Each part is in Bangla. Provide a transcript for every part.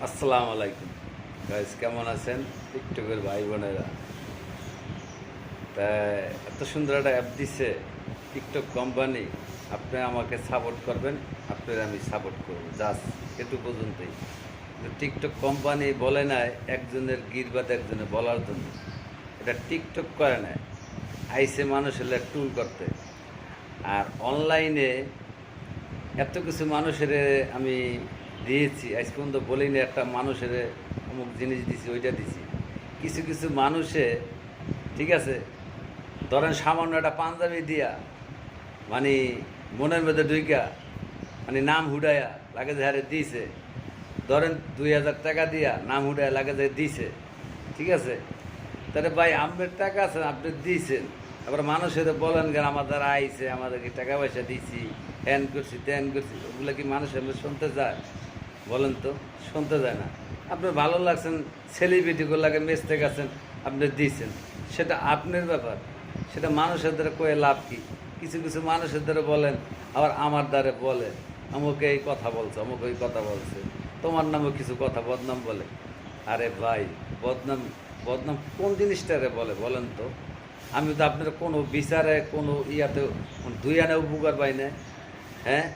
আসসালামু আলাইকুম গাইস, কেমন আছেন টিকটকের ভাই বোনেরা? তা এত সুন্দর একটা অ্যাপ দিছে টিকটক কোম্পানি। আপনি আমাকে সাপোর্ট করবেন, আপনার আমি সাপোর্ট করব, জাস্ট এটু পর্যন্তই। কিন্তু টিকটক কোম্পানি বলে নাই একজনের গিরবাদ একজনে বলার জন্য। এটা টিকটক করে না, আইসে মানুষের টুল করতে। আর অনলাইনে এত কিছু মানুষের আমি দিয়েছি, আজ পর্যন্ত বলিনি একটা মানুষের অমুক জিনিস দিছি ওইটা দিছি। কিছু কিছু মানুষে, ঠিক আছে, ধরেন সামান্য একটা পাঞ্জাবি দিয়া, মানে মনের মধ্যে ঢুইকা, মানে নাম হুডাইয়া লাগে যে হারে দিছে। ধরেন 2000 টাকা দিয়া নাম হুডাইয়া লাগে যে দিছে, ঠিক আছে। তাহলে ভাই আপনার টাকা আছে, আপনি দিয়েছেন, আবার মানুষের বলেন কেন আমার দ্বারা আইছে, আমাদেরকে টাকা পয়সা দিছি, হ্যান করছি ত্যান করছি, ওগুলো কি মানুষ এমনি শুনতে যায়? বলেন তো, শুনতে যায় না। আপনার ভালো লাগছেন, সেলিব্রিটিগুলোকে মেচতে গেছেন, আপনি দিয়েছেন, সেটা আপনার ব্যাপার। সেটা মানুষের দ্বারা কয়ে লাভ কি? কিছু কিছু মানুষের দ্বারা বলেন, আবার আমার দ্বারা বলে আমাকে এই কথা বলছে, আমাকে এই কথা বলছে, তোমার নামে কিছু কথা বদনাম বলে। আরে ভাই, বদনাম বদনাম কোন জিনিসটারে বলে বলেন তো? আমি তো আপনার কোনো বিচারে কোনো ইয়াতে দুই আনে উপকার পাই না। হ্যাঁ,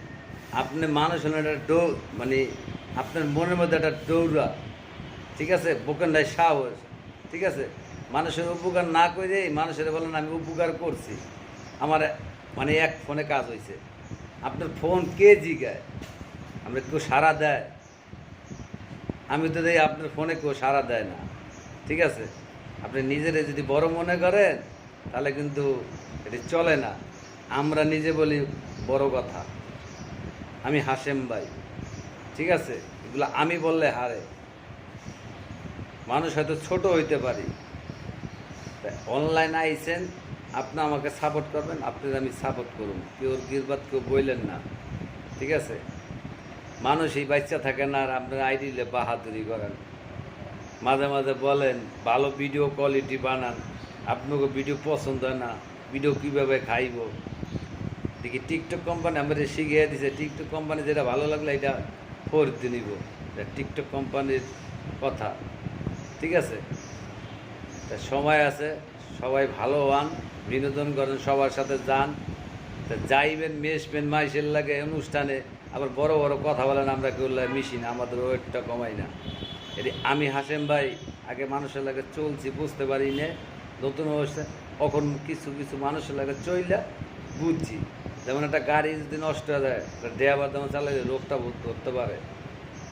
আপনি মানুষ হলেন একটা মানে আপনার মনের মধ্যে একটা দৌড়া, ঠিক আছে, বুকের নাই সাহস, ঠিক আছে। মানুষের উপকার না করে মানুষের বলেন আমি উপকার করছি, আমার মানে এক ফোনে কাজ হয়েছে। আপনার ফোন কে জিগায়? আমরা কেউ সাড়া দেয়? আমি তো দেখি আপনার ফোনে কেউ সাড়া দেয় না, ঠিক আছে। আপনি নিজেরে যদি বড় মনে করেন তাহলে কিন্তু এটি চলে না। আমরা নিজে বলি বড় কথা, আমি হাশেম ভাই, ঠিক আছে। এগুলো আমি বললে হারে। মানুষ হয়তো ছোট হইতে পারি, তাই অনলাইন আইছেন, আপনি আমাকে সাপোর্ট করবেন, আপনার আমি সাপোর্ট করুন, কেউ গিরবাদ কেউ বললেন না, ঠিক আছে। মানুষই বাচ্চা থাকে না, আর আপনারা আইডিলে বাহাদুরি করেন। মাঝে মাঝে বলেন ভালো ভিডিও কোয়ালিটি বানান, আপনাকে ভিডিও পছন্দ হয় না, ভিডিও কীভাবে খাইব। দেখি টিকটক কোম্পানি আমাদের শিখিয়ে দিছে, টিকটক কোম্পানি যেটা ভালো লাগলে এটা ফোরতে নিব, এটা টিকটক কোম্পানির কথা, ঠিক আছে। তা সময় আছে, সবাই ভালো হন, বিনোদন করেন, সবার সাথে যান। তা যাইবেন মেশবেন মাইসের লাগে অনুষ্ঠানে, আবার বড় বড় কথা বলেন, আমরা কেউ মিশি না, আমাদের ওয়েটটা কমাই না। এটি আমি হাসেম ভাই আগে মানুষের লাগে চলছি, বুঝতে পারি না নতুন অবস্থা। এখন কিছু কিছু মানুষের লাগে চইলা বুঝছি। যেমন একটা গাড়ি যদি নষ্ট হয়ে যায়, ড্রাইভার যেমন চালালে রোগটা ধরতে পারে,